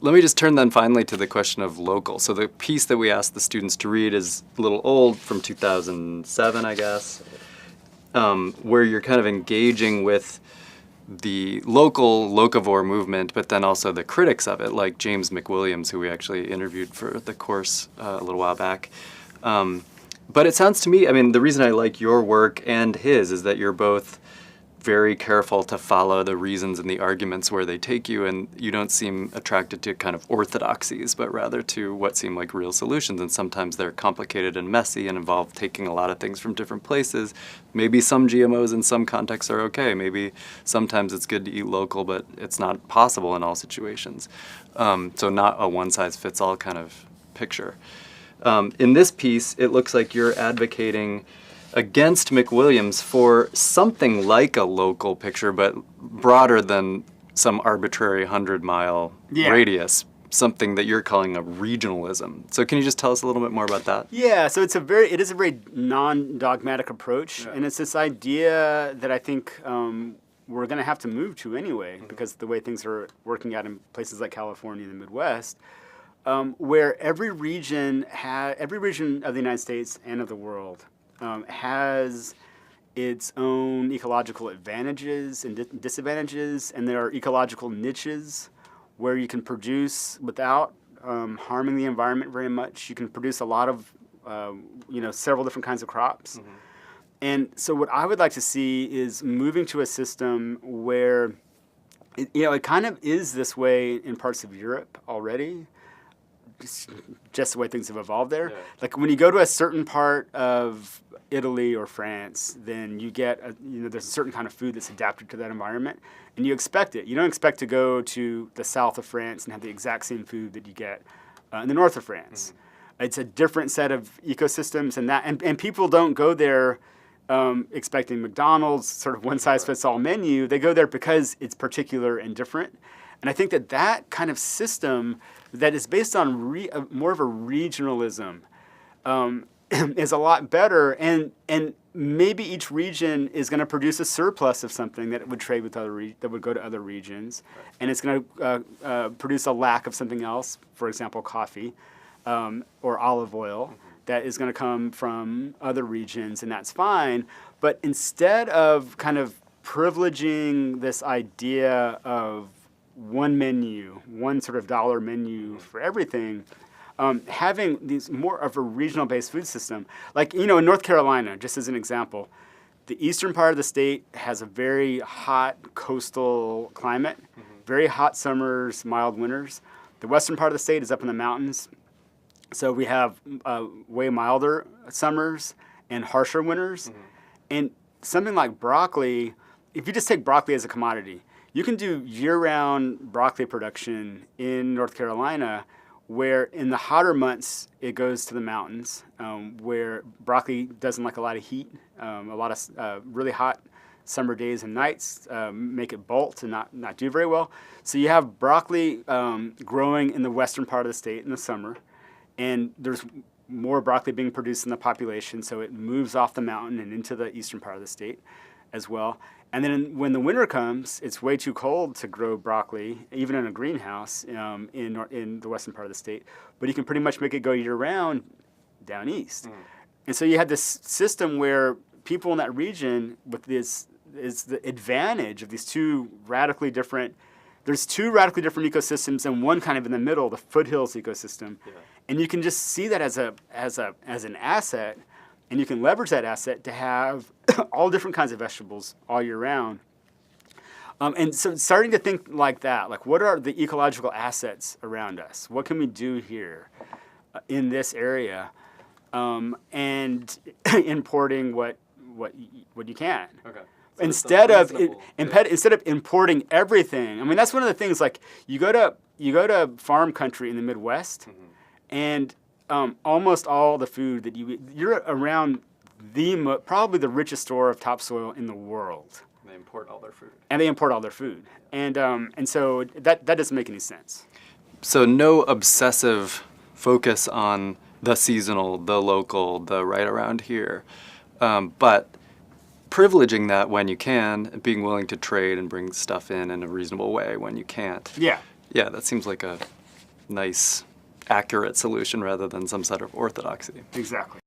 Let me just turn then finally to the question of local. So the piece that we asked the students to read is a little old, from 2007, I guess, where you're kind of engaging with the local locavore movement, but then also the critics of it, like James McWilliams, who we actually interviewed for the course a little while back. But it sounds to me, I mean, the reason I like your work and his is that you're both very careful to follow the reasons and the arguments where they take you, and you don't seem attracted to kind of orthodoxies, but rather to what seem like real solutions. And sometimes they're complicated and messy and involve taking a lot of things from different places. Maybe some GMOs in some contexts are okay. Maybe sometimes it's good to eat local, but it's not possible in all situations. So not a one-size-fits-all kind of picture. In this piece, it looks like you're advocating against McWilliams for something like a local picture, but broader than some arbitrary 100-mile radius, something that you're calling a regionalism. So can you just tell us a little bit more about that? Yeah, so it is a very non-dogmatic approach, and it's this idea that I think we're going to have to move to anyway, because the way things are working out in places like California and the Midwest, where every region of the United States and of the world has its own ecological advantages and disadvantages, and there are ecological niches where you can produce without harming the environment very much. You can produce a lot of, several different kinds of crops. Mm-hmm. And so what I would like to see is moving to a system where, it kind of is this way in parts of Europe already, just the way things have evolved there. Yeah. Like when you go to a certain part of Italy or France, then you get, there's a certain kind of food that's adapted to that environment, and you expect it. You don't expect to go to the south of France and have the exact same food that you get in the north of France. Mm-hmm. It's a different set of ecosystems, and people don't go there expecting McDonald's sort of one-size-fits-all menu. They go there because it's particular and different. And I think that kind of system that is based on more of a regionalism is a lot better, and maybe each region is going to produce a surplus of something that it would trade with that would go to other regions, and it's going to produce a lack of something else, for example, coffee or olive oil, that is going to come from other regions, and that's fine. But instead of kind of privileging this idea of one menu, one sort of dollar menu for everything, having these more of a regional-based food system. Like, in North Carolina, just as an example, the eastern part of the state has a very hot coastal climate, very hot summers, mild winters. The western part of the state is up in the mountains, so we have way milder summers and harsher winters. And something like broccoli, if you just take broccoli as a commodity, you can do year-round broccoli production in North Carolina, where in the hotter months it goes to the mountains, where broccoli doesn't like a lot of heat. A lot of really hot summer days and nights make it bolt and not do very well. So you have broccoli growing in the western part of the state in the summer, and there's more broccoli being produced in the population, so it moves off the mountain and into the eastern part of the state as well. And then when the winter comes, it's way too cold to grow broccoli, even in a greenhouse in the western part of the state. But you can pretty much make it go year-round down east. And so you had this system where people in that region, with this is the advantage of these two radically different ecosystems, and one kind of in the middle, the foothills ecosystem. Yeah. And you can just see that as an asset. And you can leverage that asset to have all different kinds of vegetables all year round. And so starting to think like that, like what are the ecological assets around us? What can we do here in this area? And importing what you can. Okay. So instead of importing everything. I mean, that's one of the things, like you go to farm country in the Midwest, and almost all the food that you're around probably the richest store of topsoil in the world. They import all their food. And so that doesn't make any sense. So no obsessive focus on the seasonal, the local, the right around here, but privileging that when you can, being willing to trade and bring stuff in a reasonable way when you can't. Yeah. Yeah, that seems like a nice, accurate solution rather than some sort of orthodoxy. Exactly.